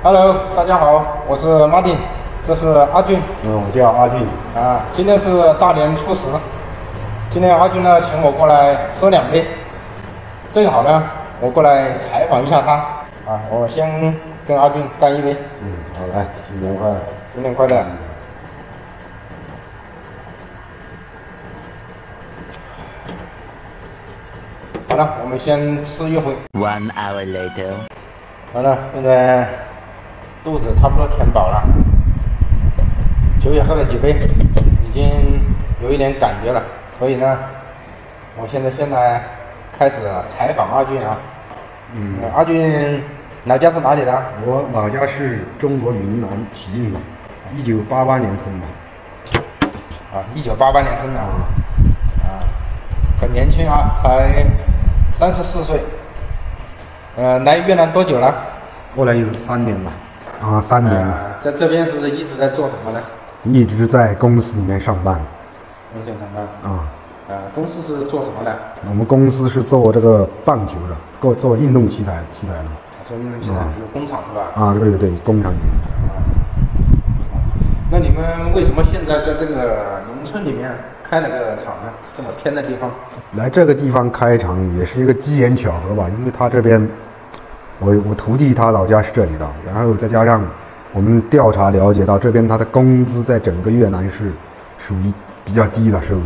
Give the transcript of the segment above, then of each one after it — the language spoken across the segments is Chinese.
Hello，大家好，我是马丁，这是阿俊。我叫阿俊。今天是大年初10，今天阿俊呢请我过来喝2杯，正好呢我过来采访一下他。我先跟阿俊干一杯。好，来，新年快乐！新年快乐！好了，我们先吃一回。1 hour later。好了，现在肚子差不多填饱了，酒也喝了几杯，已经有一点感觉了，所以呢，我现在开始采访阿俊啊。阿俊老家是哪里的？我老家是中国云南提印的，1988年生的。1988年生的。很年轻啊，才34岁。来越南多久了？过来有3年了。3年了。在这边是不是一直在做什么呢？一直在公司里面上班。公司上班。公司是做什么的？我们公司是做这个棒球的，做运动器材的。做运动器材，有工厂是吧？对，工厂有。那你们为什么现在在这个农村里面开了个厂呢？这么偏的地方？来这个地方开厂也是一个机缘巧合吧，因为他这边，我徒弟他老家是这里的，然后再加上我们调查了解到这边他的工资在整个越南是属于比较低的收入，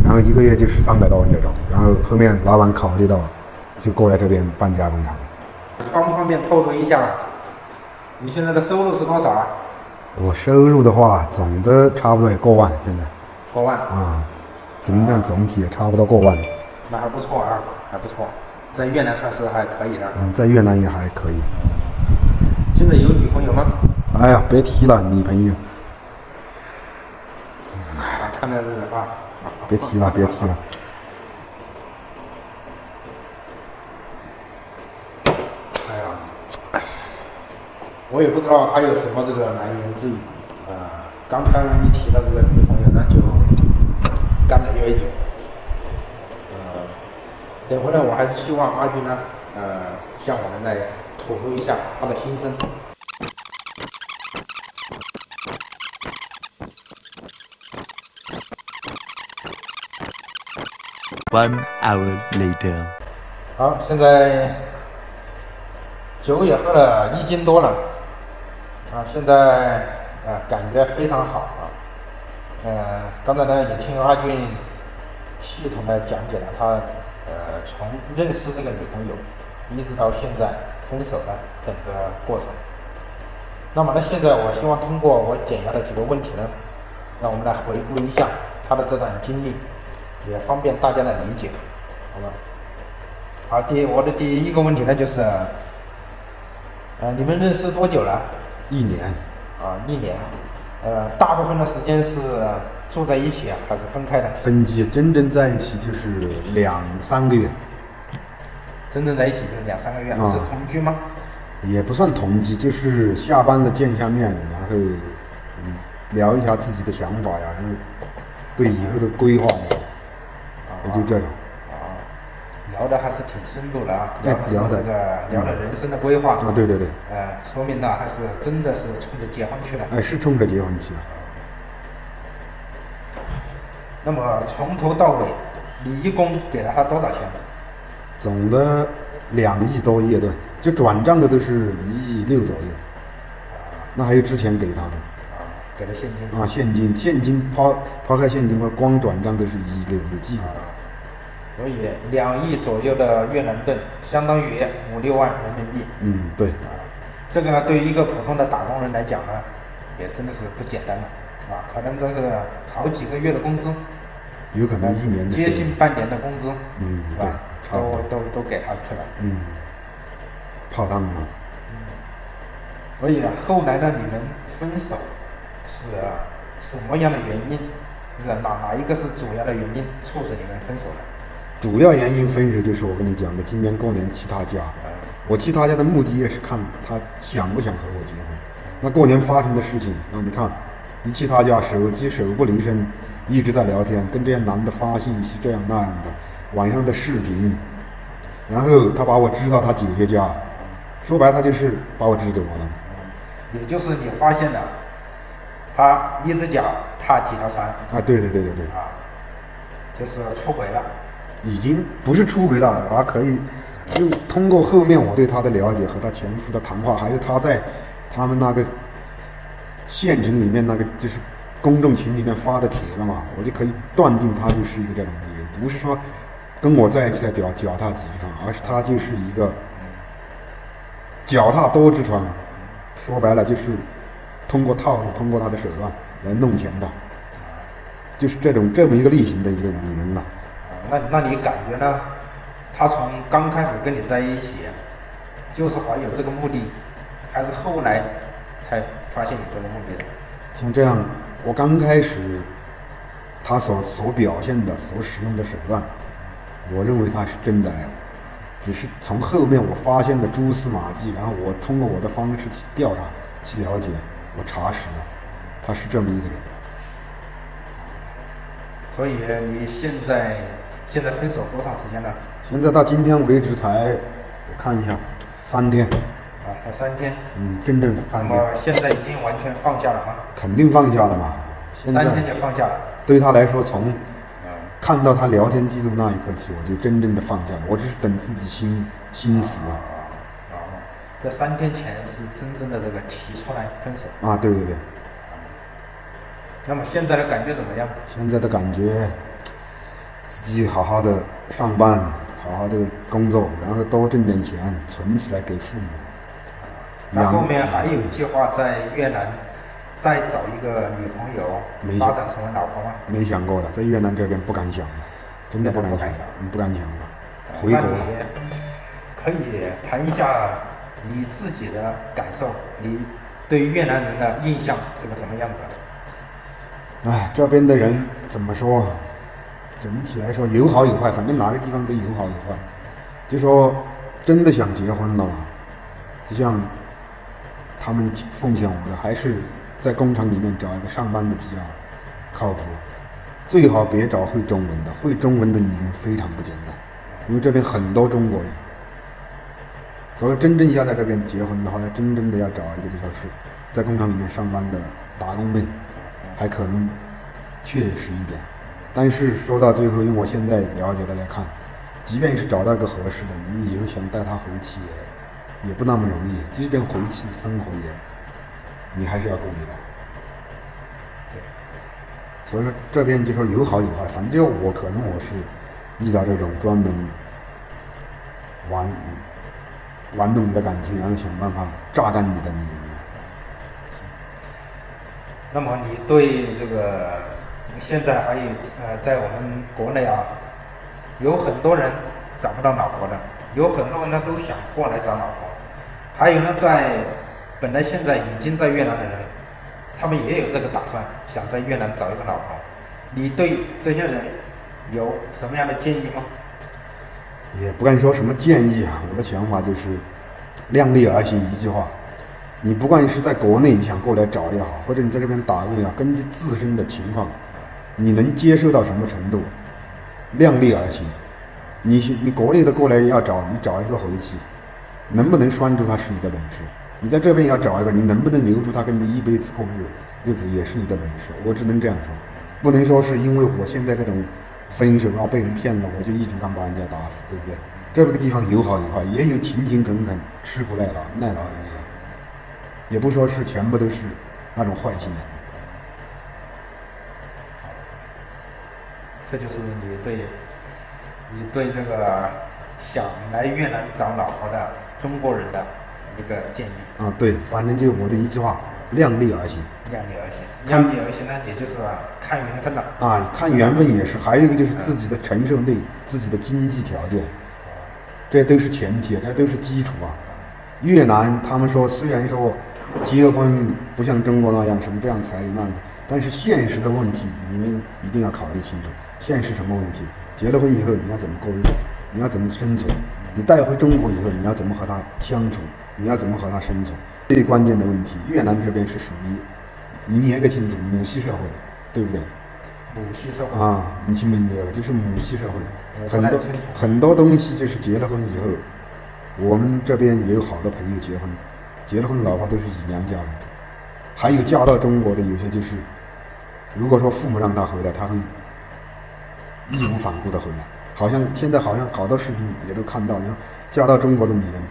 然后1个月就是300多万这种，然后后面老板考虑到就过来这边办加工厂。方不方便透露一下你现在的收入是多少啊？我收入的话，总的差不多也过万，现在。过万平均总体也差不多过万。那还不错啊，还不错，在越南算是还可以的。在越南也还可以。现在有女朋友吗？哎呀，别提了，女朋友。看来是别提了。哎呀，我也不知道还有什么这个难言之隐。刚一提到这个女朋友呢，就干了越久。等会呢，我还是希望阿俊呢，向我们来吐露一下他的心声。1 hour later。好，现在酒也喝了1斤多了，现在感觉非常好刚才呢也听阿俊系统的讲解了他从认识这个女朋友一直到现在分手的整个过程。那么呢，现在我希望通过我简要的几个问题呢，让我们来回顾一下他的这段经历，也方便大家的理解，好吧？好，我的第一个问题呢就是，你们认识多久了？1年。1年。大部分的时间是住在一起还是分开的？分居，真正在一起就是2、3个月。真正在一起就是2、3个月，是同居吗？也不算同居，就是下班了见一下面，然后聊一下自己的想法呀，然后对以后的规划呀，也就这种。聊的还是挺深入的聊的人生的规划。对。说明呢还是真的是冲着结婚去了。是冲着结婚去的。那么从头到尾，你一共给了他多少钱？总的2亿多叶盾，就转账的都是1亿6左右。那还有之前给他的。给了现金。现金抛开现金的话，光转账都是1亿6，有记住的。所以2亿左右的越南盾，相当于5、6万人民币。对。这个对于一个普通的打工人来讲呢，也真的是不简单了可能这个好几个月的工资，有可能1年的接近半年的工资，对，差不多都给他去了。泡汤了。所以后来呢，你们分手是什么样的原因？就是哪一个是主要的原因促使你们分手的？主要原因分手就是我跟你讲的，今年过年去他家，我去他家的目的也是看他想不想和我结婚。那过年发生的事情你看，一去他家，手机手不离身，一直在聊天，跟这些男的发信息这样那样的，晚上的视频，然后他把我支到他姐姐家，说白了他就是把我支走了。也就是你发现了，他一只脚踏几条船啊，对啊，就是出轨了。已经不是出轨了，他可以就通过后面我对他的了解和他前夫的谈话，还有他在他们那个县城里面那个就是公众群里面发的帖子嘛，我就可以断定他就是一个这种的人，不是说跟我在一起的脚踏几只船，而是他就是一个脚踏多只船，说白了就是通过套路，通过他的手段来弄钱的，就是这么一个类型的一个女人了。那你感觉呢？他从刚开始跟你在一起，就是怀有这个目的，还是后来才发现有这个目的的？像这样，我刚开始他所表现的、所使用的手段，我认为他是真的爱我，只是从后面我发现的蛛丝马迹，然后我通过我的方式去调查、去了解，我查实了，他是这么一个人。所以你现在分手多长时间了？现在到今天为止才，我看一下，3天。啊，才3天。真正3天。那么现在已经完全放下了吗？肯定放下了嘛。现在3天就放下了。对他来说，从看到他聊天记录那一刻起，我就真正的放下了。我只是等自己心死。这3天前是真正的这个提出来分手。啊，对。那么现在的感觉怎么样？现在的感觉，自己好好的上班，好好的工作，然后多挣点钱，存起来给父母。那后面还有计划在越南再找一个女朋友，发展成为老婆吗？没想过了，在越南这边不敢想了，真的不敢想，不敢想了。回国。可以谈一下你自己的感受，你对越南人的印象是个什么样子？这边的人怎么说？整体来说有好有坏，反正哪个地方都有好有坏。就说真的想结婚了嘛，就像他们奉劝我的，还是在工厂里面找一个上班的比较靠谱，最好别找会中文的，会中文的女人非常不简单，因为这边很多中国人。所以真正要在这边结婚的话，要真正的要找一个就是在工厂里面上班的打工妹，还可能确实一点。但是说到最后，用我现在了解的来看，即便是找到一个合适的，你以后想带她回去也不那么容易。即便回去生活你还是要顾虑的。对。所以说这边就说有好有坏，反正我可能我是遇到这种专门玩弄你的感情，然后想办法榨干你的女人。那么你对这个现在还有在我们国内啊，有很多人找不到老婆的，有很多人呢都想过来找老婆，还有呢本来现在已经在越南的人，他们也有这个打算，想在越南找一个老婆。你对这些人有什么样的建议吗？也不敢说什么建议啊，我的想法就是量力而行一句话。你不管是在国内想过来找也好，或者你在这边打工也好，根据自身的情况，你能接受到什么程度，量力而行。你国内的过来要找，你找一个回去，能不能拴住他是你的本事。你在这边要找一个，你能不能留住他，跟你一辈子过日子也是你的本事。我只能这样说，不能说是因为我现在这种分手被人骗了，我就一竹竿把人家打死，对不对？这个地方有好有坏，也有勤勤恳恳、吃苦耐劳的那个，也不说是全部都是那种坏心人。这就是你对这个想来越南找老婆的中国人的一个建议啊。对，反正就我的一句话，量力而行。量力而行，量力而行呢，也就是看缘分了啊，看缘分也是，还有一个就是自己的承受力、自己的经济条件，这都是前提，这都是基础啊。越南他们说，虽然说结婚不像中国那样什么这样彩礼那样子，但是现实的问题你们一定要考虑清楚。现实什么问题？结了婚以后你要怎么过日子？你要怎么生存？你带回中国以后你要怎么和他相处？你要怎么和他生存？最关键的问题，越南这边是属于你也个清楚母系社会，对不对？母系社会啊，你清不清楚？就是母系社会，很多东西就是结了婚以后，我们这边也有好多朋友结了婚老婆都是以娘家为主，还有嫁到中国的有些就是，如果说父母让他回来，他会义无反顾的回来。现在好像好多视频也都看到，你说嫁到中国的女人，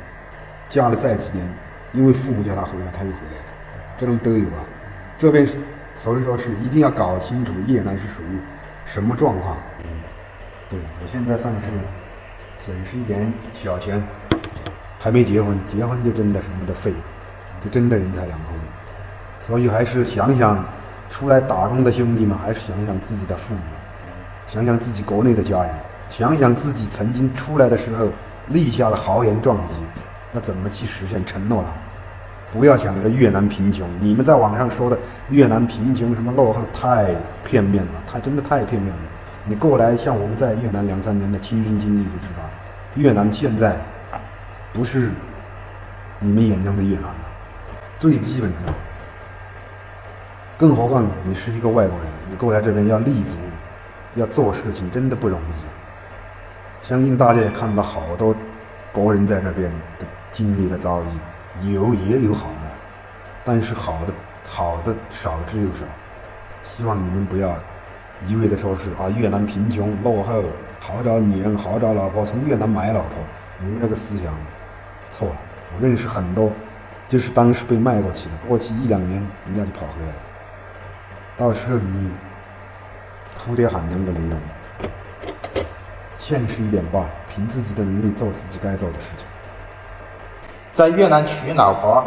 嫁了再几年，因为父母叫她回来，她又回来的，这种都有啊。这边所以说是一定要搞清楚越南是属于什么状况。对，我现在算是损失一点小钱，还没结婚，结婚就真的什么都废了，就真的人财两空了。所以还是想想出来打工的兄弟们，还是想想自己的父母，想想自己国内的家人，想想自己曾经出来的时候立下的豪言壮语，那怎么去实现承诺啊？不要想着越南贫穷，你们在网上说的越南贫穷什么落后，太片面了，真的太片面了。你过来像我们在越南2、3年的亲身经历就知道了，越南现在不是你们眼中的越南了，最基本的。更何况你是一个外国人，你过来这边要立足，要做事情，真的不容易。相信大家也看到好多国人在这边的经历和遭遇，也有好的，但是好的少之又少。希望你们不要一味的说是越南贫穷落后，好找女人好找老婆，从越南买老婆，你们这个思想错了。我认识很多就是当时被卖过去的，过去1、2年人家就跑回来了，到时候你哭爹喊娘都没用了。现实一点吧，凭自己的能力做自己该做的事情。在越南娶老婆，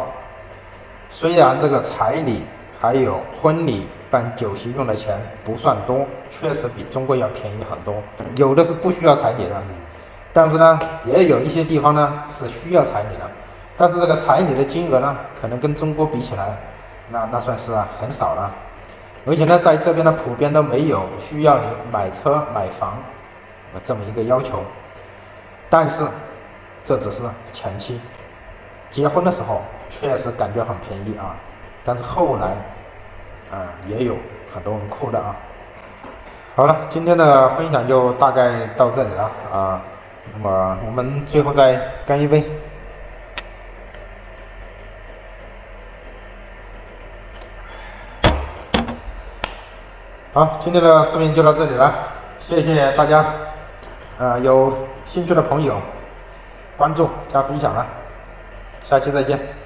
虽然这个彩礼还有婚礼办酒席用的钱不算多，确实比中国要便宜很多，有的是不需要彩礼的，但是呢，也有一些地方呢是需要彩礼的，但是这个彩礼的金额呢，可能跟中国比起来，那算是很少了，而且呢，在这边呢，普遍都没有需要你买车买房这么一个要求，但是这只是前期，结婚的时候确实感觉很便宜啊，但是后来也有很多人哭的啊。好了，今天的分享就大概到这里了啊。那么我们最后再干一杯。好，今天的视频就到这里了，谢谢大家。有兴趣的朋友关注加分享了，下期再见。